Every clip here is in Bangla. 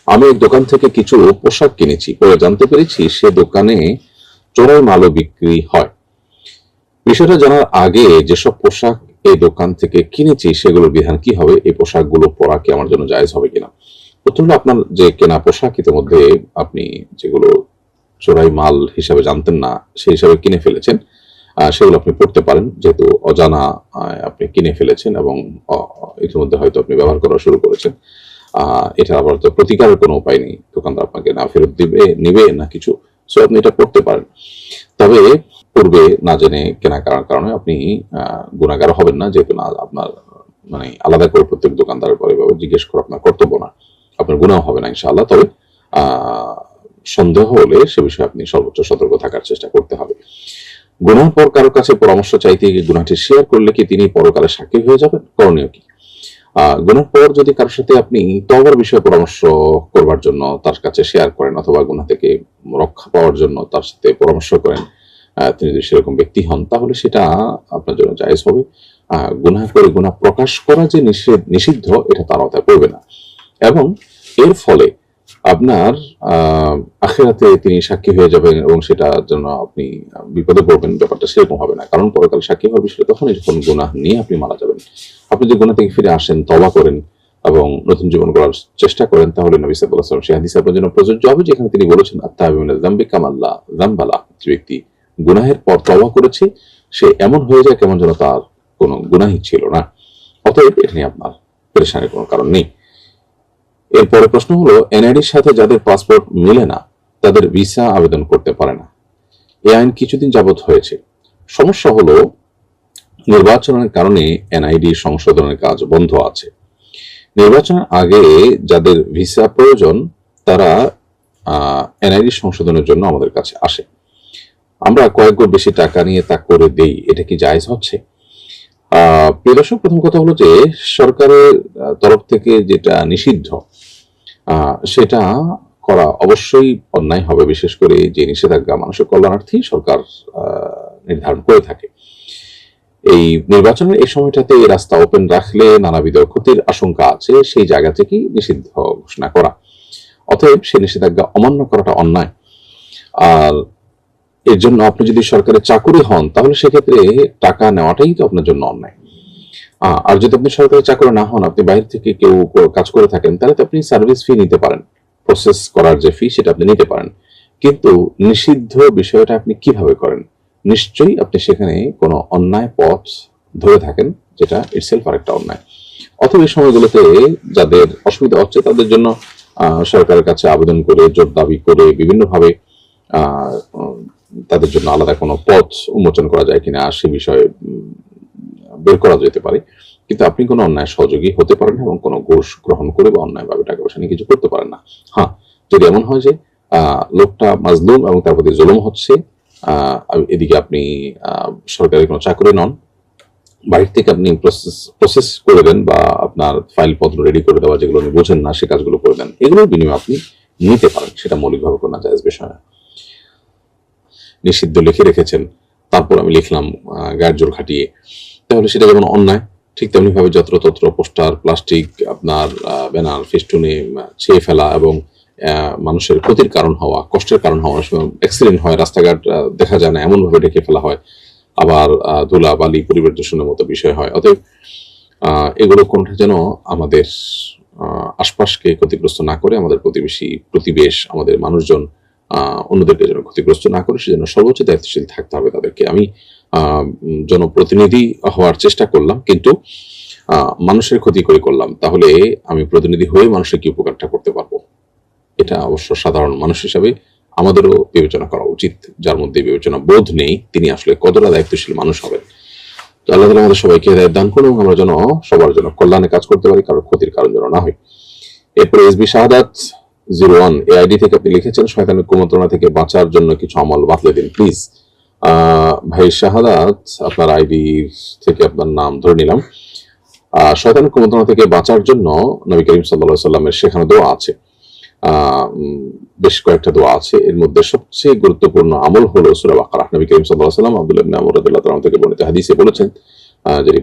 আমি এক দোকান থেকে কিছু পোশাক কিনেছি, পরে জানতে পেরেছি সে দোকানে চোরাই মালও বিক্রি হয়। বিষয়টা জানার আগে যেসব পোশাক এই দোকান থেকে কিনেছি সেগুলোর বিধান কি হবে? এই পোশাকগুলো পরা কি আমার জন্য জায়েজ হবে কিনা? প্রথমত আপনার যে কেনা পোশাক ইতিমধ্যে আপনি যেগুলো চোরাই মাল হিসাবে জানতেন না সেই হিসাবে কিনে ফেলেছেন, সেগুলো আপনি পড়তে পারেন, যেহেতু অজানা আপনি কিনে ফেলেছেন এবং ইতিমধ্যে হয়তো আপনি ব্যবহার করা শুরু করেছেন। এটা আবার তো প্রতিকারের কোনো উপায় নেই, দোকানদার আপনাকে না ফেরত নিবে না কিছু। সো আপনি এটা পড়তে পারেন। তবে পূর্বে না জেনে কেনা কারণে আপনি গুনাহগার হবেন না, যেহেতু না আপনার মানে আলাদা করে প্রত্যেক দোকানদারের পরে জিজ্ঞেস করা আপনার কর্তব্য না, আপনার গুনাহ হবে না ইনশাআল্লাহ। তবে সন্দেহ হলে সে বিষয়ে আপনি সর্বোচ্চ সতর্ক থাকার চেষ্টা করতে হবে। গুনার পর কারো কাছে পরামর্শ চাইতে গিয়ে গুনাহটি শেয়ার করলে কি তিনি পরকালে সাক্ষী হয়ে যাবেন? করণীয় কি? গুনার পর যদি কারোর সাথে আপনি তওবার বিষয়ে পরামর্শ করবার জন্য তার কাছে শেয়ার করেন, অথবা গুনাহ থেকে রক্ষা পাওয়ার জন্য তার সাথে পরামর্শ করেন, তিনি যদি সেরকম ব্যক্তি হন, তাহলে সেটা আপনার জন্য জায়েজ হবে। গুনাহ করে গুনাহ প্রকাশ করা যে নিষিদ্ধ, এটা তার আওতায় পড়বে না। এবং এর ফলে আপনার আখিরাতে তিনি সাক্ষী হয়ে যাবেন এবং সেটার জন্য আপনি বিপদে পড়বেন, ব্যাপারটা সেরকম হবে না। কারণ পরকাল সাক্ষী হওয়ার বিষয়টা তখনই যখন গুনাহ নিয়ে আপনি মারা যাবেন। আপনি যদি গুনাহ থেকে ফিরে আসেন, তওবা করেন এবং নতুন জীবন গড়ার চেষ্টা করেন, তাহলে নবী সাল্লাল্লাহু আলাইহি ওয়াসাল্লাম সেই হাদিস আপনার জন্য প্রযোজ্য হবে, যেখানে তিনি বলেছেন আত-তাইবু মিনাজ যামবি কামাল্লা যামবালা, যে ব্যক্তি গুনাহের পর তওবা করেছে সে এমন হয়ে যায় কেমন যেন তার কোনো গুনাহই ছিল না। অতএব এটা নিয়ে আপনার পেরেশানির কোনো কারণ নেই। এরপরে প্রশ্ন হলো, এনআইডির সাথে যাদের পাসপোর্ট মিলে না তাদের ভিসা আবেদন করতে পারে না। এই আইন কিছুদিন যাবত হয়েছে। সমস্যা হলো, নির্বাচনের কারণে এনআইডি সংশোধনের কাজ বন্ধ আছে। নির্বাচনের আগে যাদের ভিসা প্রয়োজন তারা এনআইডি সংশোধনের জন্য আমাদের কাছে আসে। আমরা কয়েক গুণ বেশি টাকা নিয়ে তা করে দেই, এটা কি জায়েজ হচ্ছে? প্রিয় দর্শক, প্রথম কথা হলো যে সরকারের তরফ থেকে যেটা নিষিদ্ধ সেটা করা অবশ্যই অন্যায় হবে, বিশেষ করে যে নিষেধাজ্ঞা মানুষের কল্যাণার্থে সরকার নির্ধারণ করে থাকে। এই নির্বাচনের এই সময়টাতে এই রাস্তা ওপেন রাখলে নানাবিধ ক্ষতির আশঙ্কা আছে, সেই জায়গা থেকেই নিষিদ্ধ ঘোষণা করা। অতএব সেই নিষেধাজ্ঞা অমান্য করাটা অন্যায়। আর এর জন্য আপনি যদি সরকারের চাকরি হন, তাহলে সেক্ষেত্রে টাকা নেওয়াটাই তো আপনার জন্য অন্যায়। আর যদি আপনি সরকারি চাকরি না হন, আপনি বাইরে থেকে কেউ কাজ করে থাকেন, তাহলে তো আপনি সার্ভিস ফি নিতে পারেন, প্রসেস করার যে ফি সেটা আপনি নিতে পারেন। কিন্তু নিষিদ্ধ বিষয়টা আপনি কিভাবে করেন? নিশ্চয়ই আপনি সেখানে কোনো অন্যায় পথ ধরে থাকেন, যেটা ইটসেলফ আরেকটা অন্যায়। অথবা এই সময়গুলোতে যাদের অসুবিধা হচ্ছে তাদের জন্য সরকারের কাছে আবেদন করে, জোর দাবি করে, বিভিন্নভাবে তাদের জন্য আলাদা কোনো পথ উন্মোচন করা যায় কিনা সে বিষয়ে বের করা যেতে পারে। কিন্তু আপনি কোনো অন্যায় সহযোগী হতে পারেন এবং কোনো ঘুষ গ্রহণ করে বা অন্যায়ভাবে টাকা পয়সা নিয়ে কিছু করতে পারেন না। হ্যাঁ, যদি এমন হয় যে লোকটা মাজলুম এবং তার প্রতি জুলুম হচ্ছে, এদিকে আপনি সরকারি কোনো চাকরি নন, বাড়ির থেকে আপনি প্রসেস করে দেন বা আপনার ফাইলপত্র রেডি করে দেওয়া, যেগুলো আপনি বোঝেন না সে কাজগুলো করে দেন, এগুলোর বিনিময়ে আপনি নিতে পারেন, সেটা মৌলিকভাবে কোনো জায়েজ বিষয় না। নিষিদ্ধ লিখে রেখেছেন, তারপর আমি লিখলাম গায়ের জোর খাটিয়ে, তাহলে সেটা যেমন অন্যায়, ঠিক তেমনি ভাবে যত্রতত্র পোস্টার, প্লাস্টিক, আপনার ব্যানার, ফেস্টুনে ছেয়ে ফেলা এবং মানুষের ক্ষতির কারণ হওয়া, কষ্টের কারণ হওয়া, অ্যাক্সিডেন্ট হয়, রাস্তাঘাট দেখা যায় না এমন ভাবে ঢেকে ফেলা হয়, আবার ধুলা বালি পরিবেশ দূষণের মতো বিষয় হয়। অতএব এগুলো কোনটা যেন আমাদের আশপাশকে ক্ষতিগ্রস্ত না করে, আমাদের প্রতিবেশ, আমাদের মানুষজন অন্যদেরকে যেন ক্ষতিগ্রস্ত না করে, সেজন্য সর্বোচ্চ দায়িত্বশীল থাকতে হবে তাদেরকে। আমি জনপ্রতিনিধি হওয়ার চেষ্টা করলাম, কিন্তু মানুষের ক্ষতি করে করলাম, তাহলে আমি প্রতিনিধি হয়ে মানুষের কি উপকারটা করতে পারবো? এটা অবশ্য সাধারণ মানুষ হিসাবে আমাদেরও বিবেচনা করা উচিত। যার মধ্যে বিবেচনা বোধ নেই, তিনি আসলে কতটা দায়িত্বশীল মানুষ হবেন। তো আল্লাহ তাআলা আমাদের সবাইকে হেদায়েত দান করুন, আমরা যেন সবার জন্য কল্যাণে কাজ করতে পারি, কারোর ক্ষতির কারণ যেন না হয়। এরপরে এসবি শাহাদাত 01 এই আইডি থেকে আপনি লিখেছেন, শয়তানের কুমন্ত্রণা থেকে বাঁচার জন্য কিছু আমল বাতলে দিন প্লিজ। ভাই শাহাদাত, আপনার আইডি থেকে আপনার নাম ধরে নিলাম। শয়তানের কুমন্ত্রণা থেকে বাঁচার জন্য নবী করিম সাল্লাল্লাহু আলাইহি ওয়াসাল্লামের শেখানো দোয়া আছে, বেশ কয়েকটা দোয়া আছে। এর মধ্যে সবচেয়ে গুরুত্বপূর্ণ আমল হলো সূরা বাকারা। নবী করিম সাল্লাল্লাহু আলাইহি ওয়াসাল্লাম আব্দুল্লাহ ইবনে আমর রাদিয়াল্লাহু তাআলা থেকে বর্ণিত হাদিসে বলেছেন, যিনি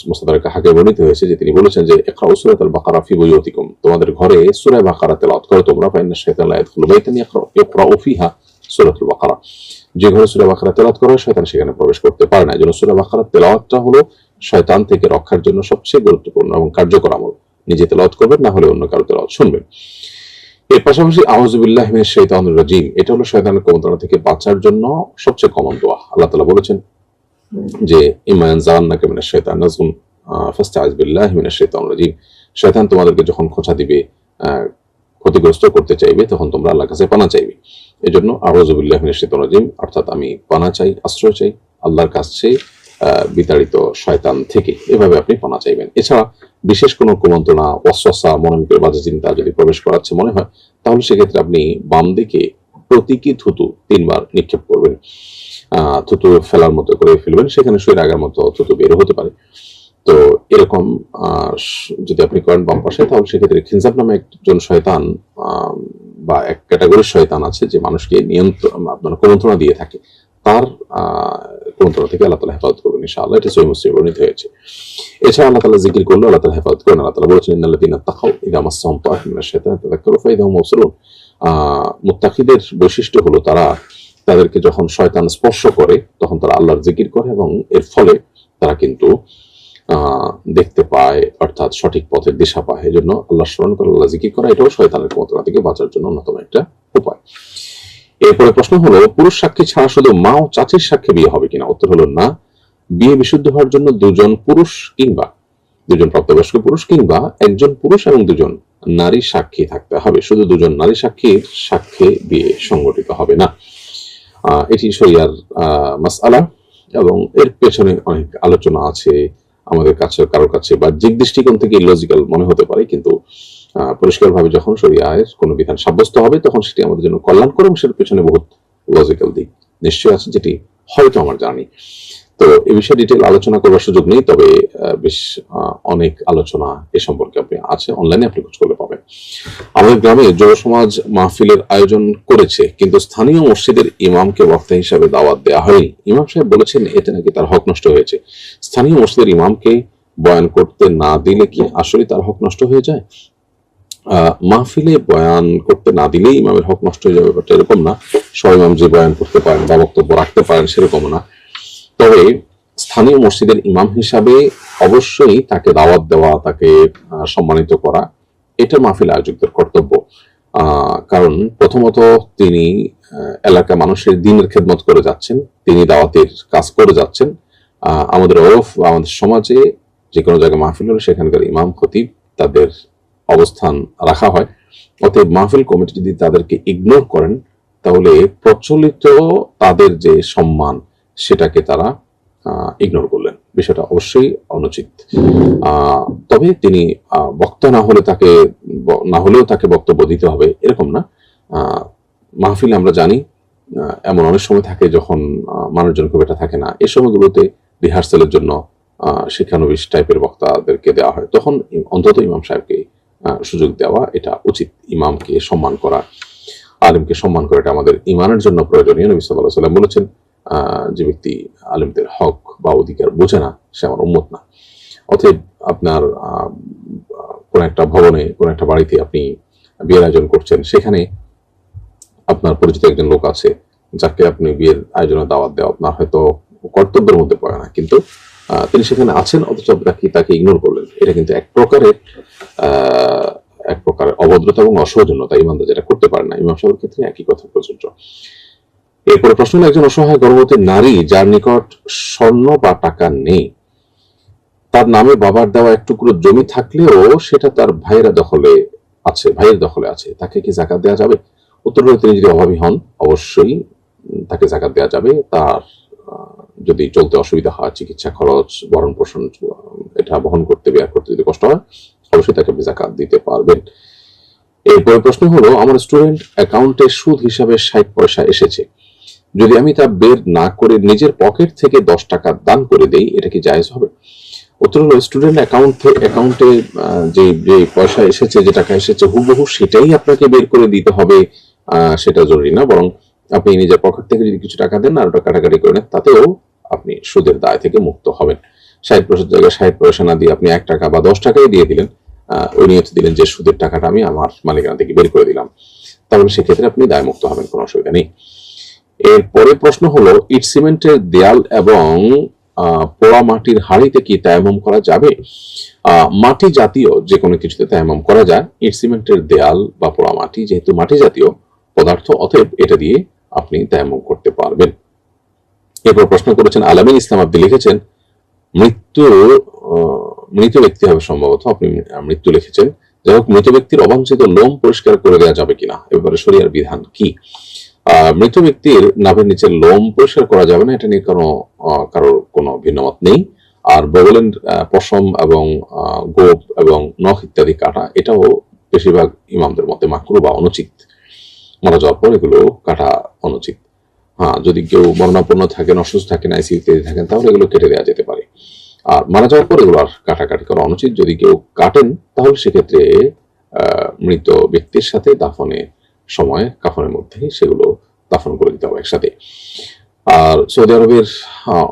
মুস্তাদরাক হাকিমে বর্ণিত হয়েছে যে তিনি বলেছেন যে ইকরাউ সূরাতুল বাকারা ফি বুয়ুতিকুম, তোমাদের ঘরে সূরা বাকারা তেলাওয়াত করো তোমরা, ফাইন্না শাইতানা লা ইয়াদখুলু বাইতান ইয়াকরাউ ফিহা সূরাতুল বাকারা, যে ঘরে সূরা বাকারা তেলাওয়াত করা হয় শয়তান সেখানে প্রবেশ করতে পারে না। এজন্য সূরা বাকারা তেলাওয়াতটা হলো শয়তান থেকে রক্ষার জন্য সবচেয়ে গুরুত্বপূর্ণ এবং কার্যকর আমল। নিজে তেলাওয়াত করবেন, না হলে অন্য কারো তেলাওয়াত শুনবেন। এর পাশাপাশি আউযু বিল্লাহি মিনাশ শাইতানির রাজীম, এটা হলো শয়তানের কুমন্ত্রণা থেকে বাঁচার জন্য সবচেয়ে কমন দোয়া। আল্লাহ তাআলা বলেছেন যে ইম্মা ইয়ানজাগান্নাকা মিনাশ শাইতানি নাযগুন ফাস্তাইয বিল্লাহি মিনাশ শাইতানির রাজীম, শয়তান তোমাদেরকে যখন খোঁচা দিবে, ক্ষতিগ্রস্ত করতে চাইবে, তখন তোমরা আল্লাহর কাছে পানা চাইবে। এজন্য আউযু বিল্লাহি মিনাশ শাইতানির রাজীম অর্থাৎ আমি পানা চাই, আশ্রয় চাই আল্লাহর কাছে বিতাড়িত শয়তান থেকে, এভাবে আপনি পানা চাইবেন। এছাড়া বিশেষ কোনো কুমন্ত্রণা, ওয়াসওয়াসা, মনের ভিতরে বাজে চিন্তা যদি প্রবেশ করাচ্ছে মনে হয়, তাহলে সেক্ষেত্রে আপনি বাম দিকে প্রতীকী থুতু 3 বার নিক্ষেপ করবেন, থুতু ফেলার মতো করে ফেলবেন, সেখানে শুয়ে আগার মতো থুতু বের হতে পারে। তো এরকম যদি আপনি করেন বাম পাশে, তাহলে সেক্ষেত্রে খিনজাব নামে একজন শয়তান বা এক ক্যাটাগরির শয়তান আছে যে মানুষকে আপনার কুমন্ত্রণা দিয়ে থাকে, তার কুমন্ত্রণা থেকে আল্লাহ তাআলা হেফাজত করবেন ইনশাআল্লাহ। এটা সহিহ মুসলিমে বর্ণিত হয়েছে। এছাড়া আল্লাহ তাআলা জিকির করলে আল্লাহ তাআলা হেফাজত করেন। আল্লাহ তাআলা বলেছেন ইন্নাল্লাযীনা তাকাউ ইযা মাসসাহুম তাঈফুম মিনাশ শাইতানি তাযাক্কারু ফাইযা হুম মুবসিরুন। মুত্তাকিদের বৈশিষ্ট্য হলো তাদেরকে যখন শয়তান স্পর্শ করে তখন তারা আল্লাহর জিকির করে এবং এর ফলে তারা কিন্তু দেখতে পায়, অর্থাৎ সঠিক পথের দিশা পায়। এজন্য আল্লাহ স্মরণ করা, আল্লাহ জিকির করা, এটাও শয়তানের কুমন্ত্রণা থেকে বাঁচার জন্য অন্যতম একটা উপায়। এরপরে প্রশ্ন হলো পুরুষ সাক্ষী ছাড়া শুধু মা ও চাচির সাক্ষী বিয়ে হবে কিনা? উত্তর হলো না। বিয়ে বিশুদ্ধ হওয়ার জন্য দুজন প্রাপ্তবয়স্ক পুরুষ কিংবা একজন পুরুষ এবং 2 নারী সাক্ষী থাকতে হবে। শুধু 2 নারী সাক্ষীর সাক্ষ্যে বিয়ে সংগঠিত হবে না। এটি শরিয়ার মাসআলা এবং এর পেছনে অনেক আলোচনা আছে। আমাদের কাছে কারোর কাছে বাহ্যিক দৃষ্টিকোণ থেকে ইলজিক্যাল মনে হতে পারে, কিন্তু পরিষ্কারভাবে যখন শরিয়ার কোনো বিধান সাব্যস্ত হবে তখন সেটি আমাদের জন্য কল্যাণকর এবং সেটার পেছনে বহুত লজিক্যাল দিক নিশ্চয়ই আছে, যেটি হয়তো আমার জানি। তো এই বিষয়ে ডিটেইল আলোচনা করার সুযোগ নেই, তবে বেশ অনেক আলোচনা এ সম্পর্কে আপনি আছে, অনলাইনে আপনি খোঁজ করলে পাবেন। আমাদের গ্রামে যুব সমাজ মাহফিলের আয়োজন করেছে, কিন্তু স্থানীয় মসজিদের ইমামকে বক্তা হিসাবে দাওয়াত দেওয়া হয়নি। ইমাম সাহেব বলেছেন এতে নাকি তার হক নষ্ট হয়েছে। স্থানীয় মসজিদের ইমামকে বয়ান করতে না দিলে কি আসলে তার হক নষ্ট হয়ে যায়? মাহফিলে বয়ান করতে না দিলেই ইমামের হক নষ্ট হয়ে যাবে, ব্যাপারটা এরকম না। সব ইমাম যে বয়ান করতে পারেন বা বক্তব্য রাখতে পারেন সেরকম না। তবে স্থানীয় মসজিদের ইমাম হিসাবে অবশ্যই তাকে দাওয়াত দেওয়া, তাকে সম্মানিত করা, এটা মাহফিল আয়োজকদের কর্তব্য। কারণ প্রথমত তিনি এলাকা মানুষের দ্বীনের খেদমত করে যাচ্ছেন, তিনি দাওয়াতের কাজ করে যাচ্ছেন। আমাদের ওরফ বা আমাদের সমাজে যে কোনো জায়গায় মাহফিল হলে সেখানকার ইমাম খতিব তাদের অবস্থান রাখা হয়। অতএব মাহফিল কমিটি যদি তাদেরকে ইগনোর করেন তাহলে প্রচলিত তাদের যে সম্মান সেটাকে তারা ইগনোর করলেন, বিষয়টা অবশ্যই অনুচিত। তবে তিনি বক্তা না হলেও তাকে বক্তব্য দিতে হবে এরকম না। মাহফিলে আমরা জানি এমন অনেক সময় থাকে যখন মানুষজন খুব একটা থাকে না, এই সময়গুলোতে রিহার্সালের জন্য শিক্ষানবিশ টাইপের বক্তাদেরকে দেওয়া হয়, তখন অন্তত ইমাম সাহেবকে সুযোগ দেওয়া এটা উচিত। ইমামকে সম্মান করা, আলিমকে সম্মান করা, এটা আমাদের ইমানের জন্য প্রয়োজনীয়। নবী সাল্লাল্লাহু আলাইহি ওয়াসাল্লাম বলেছেন যে ব্যক্তি আলিমদের হক বা অধিকার বোঝে না সে আমার উম্মত না। অতএব আপনার কোন একটা ভবনে, কোন একটা বাড়িতে আপনি বিয়ের আয়োজন করছেন, সেখানে আপনার পরিচিত একজন লোক আছে যাকে আপনি বিয়ের আয়োজনে দাওয়াত দেওয়া আপনার হয়তো কর্তব্যের মধ্যে পড়ে না, কিন্তু তিনি সেখানে আছেন অথচ তাকে ইগনোর করলেন। এটা কিন্তু এক প্রকারের অভদ্রতা এবং অসৌজন্যতা, ইমানদার যেটা করতে পারে না। ইমাম সাহেবের ক্ষেত্রে একই কথা প্রযোজ্য। এরপরে প্রশ্ন হলো একজন অসহায় গর্ভবতী নারী যার নিকট স্বর্ণ বা টাকা নেই, তার নামে বাবার দেওয়া এক টুকরো জমি থাকলেও সেটা তার ভাইয়ের দখলে আছে, তাকে কি যাকাত দেওয়া যাবে? উত্তর হলো তিনি যদি অভাবী হন অবশ্যই তাকে যাকাত দেওয়া যাবে। তার যদি চলতে অসুবিধা হয়, চিকিৎসা খরচ, ভরণ পোষণ এটা বহন করতে, ব্যয় করতে যদি কষ্ট হয়, অবশ্যই তাকে আপনি যাকাত দিতে পারবেন। এরপরে প্রশ্ন হলো আমার স্টুডেন্ট অ্যাকাউন্টে সুদ হিসাবে 60 পয়সা এসেছে, যদি আমি তা বের না করে নিজের পকেট থেকে 10 টাকা দান করে দেই, এটা কি জায়েজ হবে? উত্তর হলো স্টুডেন্ট অ্যাকাউন্টে যে পয়সা এসেছে, যে টাকা এসেছে হুবহু সেটাই আপনাকে বের করে দিতে হবে সেটা জরুরি না, বরং আপনি নিজের পকেট থেকে যদি কিছু টাকা দেন আর ওটা কাটাকাটি করে নেন তাতেও আপনি সুদের দায় থেকে মুক্ত হবেন। 60% জায়গায় 60% না দিয়ে আপনি 1 টাকা বা 10 টাকাই দিয়ে দিলেন, ওই নিয়ত দিলেন যে সুদের টাকাটা আমি আমার মালিকানা থেকে বের করে দিলাম, তাহলে সেক্ষেত্রে আপনি দায় মুক্ত হবেন, কোনো অসুবিধা নেই। এরপরে প্রশ্ন হলো, ইট সিমেন্টের দেয়াল এবং পোড়া মাটির হাঁড়িতে কি তায়াম্মুম করা যাবে? মাটি জাতীয় যে কোনো কিছুতে তায়াম্মুম করা যায়। ইট সিমেন্টের দেয়াল বা পোড়া মাটি যেহেতু মাটি জাতীয় পদার্থ, অতএব এটা দিয়ে আপনি তায়াম্মুম করতে পারবেন। এরপর প্রশ্ন করেছেন আলামিন ইসলাম, আপনি লিখেছেন মৃত ব্যক্তি হবে সম্ভবত, আপনি মৃত্যু লিখেছেন। যাই হোক, মৃত ব্যক্তির অবাঞ্ছিত লোম পরিষ্কার করে দেওয়া যাবে কিনা, এবারে শরিয়ার বিধান কি? মৃত ব্যক্তির নাভের নিচের লোম পরিষ্কার করা যাবে না, এটা নিয়ে কারোর কোনো ভিন্নমত নেই। আর বগলের পশম এবং গোপ এবং নখ ইত্যাদি কাটা, এটাও বেশিরভাগ ইমামদের মতে মাকরুহ বা অনুচিত। মারা যাওয়ার পর এগুলো কাটা অনুচিত। হ্যাঁ, যদি কেউ মরণাপন্ন থাকেন, অসুস্থ থাকেন, আইসিইউতে থাকেন, তাহলে এগুলো কেটে দেওয়া যেতে পারে। আর মারা যাওয়ার পর এগুলো আর কাটাকাটি করা অনুচিত। যদি কেউ কাটেন তাহলে সেক্ষেত্রে মৃত ব্যক্তির সাথে দাফনের সময় কাফনের মধ্যে সেগুলো দাফন করে দিতে হবে একসাথে। আর সৌদি আরবের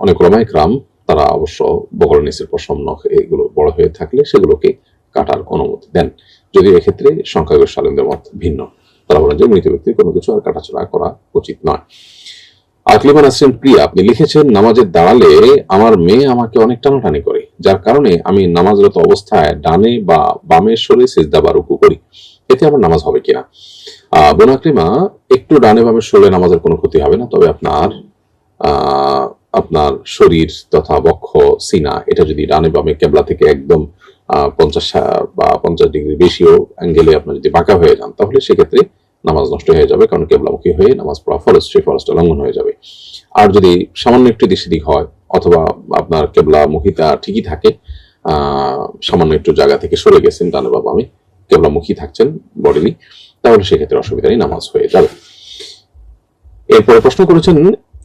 অনেক ওলামায়ে কেরাম তারা অবশ্য বগলের নিচের পশম, নখ এগুলো বড় হয়ে থাকলে সেগুলোকে কাটার অনুমতি দেন, যদিও এক্ষেত্রে সংখ্যাগরিষ্ঠ আলেমদের মত ভিন্ন। তারা বলেন যে মৃত ব্যক্তির কোনো কিছু আর কাটাছড়া করা উচিত নয়। আকলিমা নাসরিন প্রিয়া, আপনি লিখেছেন নামাজে দাঁড়ালে আমার মেয়ে আমাকে অনেক টানাটানি করে, যার কারণে আমি নামাজরত অবস্থায় ডানে বা বামে সরে সিজদা বা রুকু করি, এতে আমার নামাজ হবে কিনা? বোন আকলিমা, একটু ডানে বামে সরলে নামাজের কোনো ক্ষতি হবে না, তবে আপনার শরীর তথা বক্ষ, সিনা, এটা যদি ডানে বামে কেবলা থেকে একদম 50 বা 50 ডিগ্রি বেশিও অ্যাঙ্গেলে আপনার যদি বাঁকা হয়ে যান, তাহলে সেক্ষেত্রে নামাজ নষ্ট হয়ে যাবে, কারণ কেবলামুখী হয়ে নামাজ পড়া ফরজ, সেই ফরজটা লঙ্ঘন হয়ে যাবে। আর যদি সামান্য একটু দিক সেদিক হয়, অথবা আপনার কেবলামুখিতা ঠিকই থাকে, সামান্য একটু জায়গা থেকে সরে গেছেন ডানে বা বামে, কেবলামুখী থাকছেন বডিলি, তাহলে সেক্ষেত্রে অসুবিধা নেই, নামাজ হয়ে যাবে। এরপরে প্রশ্ন করেছেন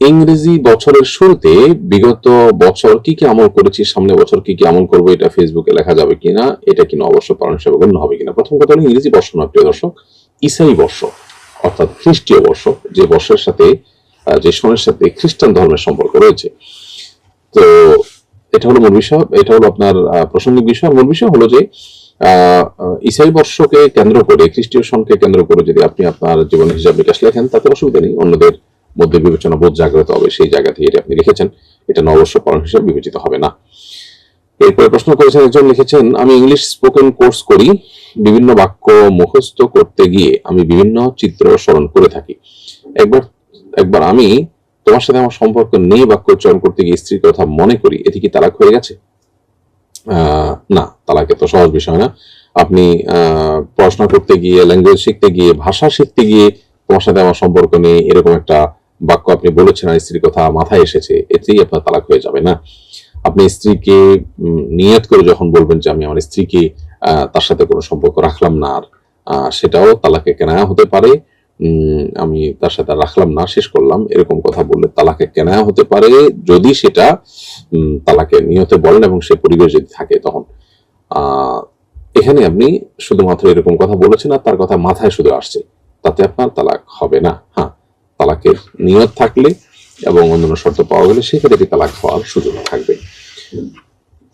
ইংরেজি বছরের শুরুতে বিগত বছর কি কি আমল করেছি, সামনে বছর কি কি আমল করবো, এটা ফেসবুকে লেখা যাবে কিনা, এটা কিনা অবশ্য পালন হিসেবে গণ্য হবে কিনা? প্রথম কথা হলো, ইংরেজি বর্ষ নয় প্রিয় দর্শক, ইসাই বর্ষ অর্থাৎ খ্রিস্টীয় বর্ষ, যে বর্ষের সাথে যে সনের সাথে খ্রিস্টান ধর্মের সম্পর্ক রয়েছে। তো এটা হলো মূল বিষয়, এটা হলো আপনার প্রাসঙ্গিক বিষয়। মূল বিষয় হলো যে ইসাই বর্ষকে কেন্দ্র করে, খ্রিস্টীয় সনকে কেন্দ্র করে যদি আপনি আপনার জীবনের হিসাব নিকাশ লেখেন, তাতে অসুবিধা নেই, অন্যদের মধ্যে বিবেচনা বোধ জাগ্রত হবে, সেই জায়গা থেকে এটা আপনি লিখেছেন, এটা নববর্ষ পালন হিসাবে বিবেচিত হবে না। এরপরে প্রশ্ন করেছেন একজন, লিখেছেন আমি ইংলিশ স্পোকেন কোর্স করি, বিভিন্ন বাক্য মুখস্থ করতে গিয়ে আমি বিভিন্ন চিত্র স্মরণ করে থাকি। একবার আমি তোমার সাথে আমার সম্পর্ক নেই বাক্য উচ্চারণ করতে গিয়ে স্ত্রীর কথা মনে করি, এটি কি তালাক হয়ে গেছে? না, তালাক এত সহজ বিষয় না। আপনি পড়াশোনা করতে গিয়ে, ল্যাঙ্গুয়েজ শিখতে গিয়ে, ভাষা শিখতে গিয়ে তোমার সাথে আমার সম্পর্ক নেই এরকম একটা বাক্য আপনি বলেছেন আর স্ত্রীর কথা মাথায় এসেছে, এতেই আপনার তালাক হয়ে যাবে না। আপনি স্ত্রীকে নিয়ত করে যখন বলবেন যে আমি আমার স্ত্রীকে তার সাথে কোনো সম্পর্ক রাখলাম না, আর সেটাও তালাকে কেনায়া হতে পারে। আমি তার সাথে রাখলাম না, শেষ করলাম, এরকম কথা বললে তালাকে কেনায়া হতে পারে, যদি সেটা তালাকে নিয়তে বলেন এবং সে পরিবেশ যদি থাকে তখন। এখানে আপনি শুধুমাত্র এরকম কথা বলেছেন আর তার কথা মাথায় শুধু আসছে, তাতে আপনার তালাক হবে না। হ্যাঁ, তালাকের নিয়ত থাকলে এবং অন্যান্য শর্ত পাওয়া গেলে সেক্ষেত্রে তালাক হওয়ার সুযোগ থাকবে।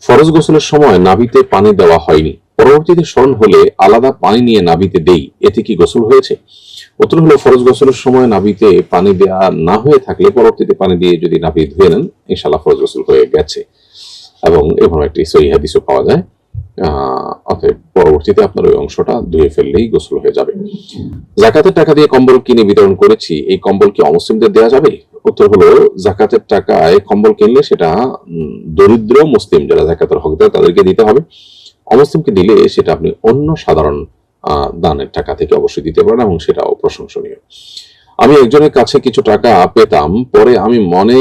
ফরজ গোসলের সময় নাভিতে পানি দেওয়া হয়নি, পরবর্তীতে স্মরণ হলে আলাদা পানি নিয়ে নাভিতে দেই, এতে কি গোসল হয়েছে? উত্তর হলো, ফরজ গোসলের সময় নাভিতে পানি দেওয়া না হয়ে থাকলে পরবর্তীতে পানি দিয়ে যদি নাভি ধুয়ে নেন, ইনশাআল্লাহ ফরজ গোসল হয়ে গেছে, এবং এভাবে একটি সহিহ হাদিসও পাওয়া যায়। অতএব পরবর্তীতে আপনার ওই অংশটা ধুয়ে ফেললেই গোসল হয়ে যাবে। জাকাতের টাকা দিয়ে কম্বল কিনে বিতরণ করেছি, এই কম্বল কি অমুসলিমদের দেওয়া যাবে? উত্তর হলো, জাকাতের টাকায় কম্বল কিনলে সেটা দরিদ্র মুসলিম যারা জাকাতের হকদার তাদেরকে দিতে হবে। অমুসলিমকে দিলে সেটা আপনি অন্য সাধারণ দানের টাকা থেকে অবশ্যই দিতে পারেন, এবং সেটাও প্রশংসনীয়। আমি একজনের কাছে কিছু টাকা পেতাম, পরে আমি মনে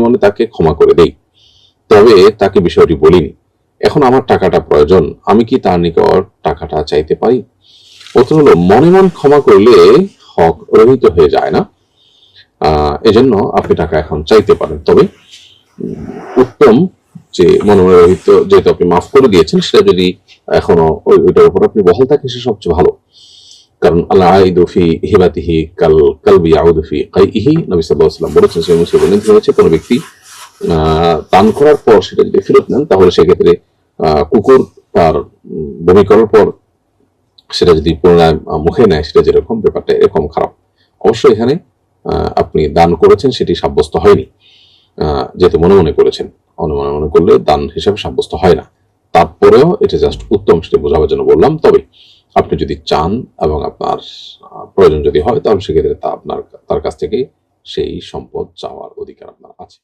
মনে তাকে ক্ষমা করে দেই, তবে তাকে বিষয়টি বলিনি। এখন আমার টাকাটা প্রয়োজন, আমি কি তার নিকট টাকাটা চাইতে পারি? উত্তর হলো, মনে মন ক্ষমা করলে হক রহিত হয়ে যায় না, এজন্য আপনি টাকা এখন চাইতে পারেন, তবে উত্তম যে মনে মনে রহিত যেহেতু আপনি মাফ করে দিয়েছেন, সেটা যদি এখনো ওইটার উপর আপনি বহাল থাকে, সে সবচেয়ে ভালো। কারণ আল্লাহ আইদু ফি হিবাতিহি কাল কালবি আউদু ফি কাইহি, নবী সাল্লাল্লাহু আলাইহি ওয়াসাল্লাম বলেছেন, সেই মুসলিম বর্ণিত হয়েছে, কোনো ব্যক্তি দান করার পর সেটা যদি ফেরত নেন তাহলে সেক্ষেত্রে কুকুর তার বমি করার পর সেটা যদি পুনরায় মুখে নেয়, সেটা যেরকম, ব্যাপারটা এরকম খারাপ। অবশ্যই এখানে আপনি দান করেছেন সেটি সাব্যস্ত হয়নি, যেহেতু মনে মনে করেছেন, মনে মনে করলে দান হিসাবে সাব্যস্ত হয় না। তারপরেও এটা জাস্ট উত্তম, সেটা বোঝাবার জন্য বললাম। তবে আপনি যদি চান এবং আপনার প্রয়োজন যদি হয়, তাহলে সেক্ষেত্রে তার কাছ থেকে সেই সম্পদ চাওয়ার অধিকার আপনার আছে।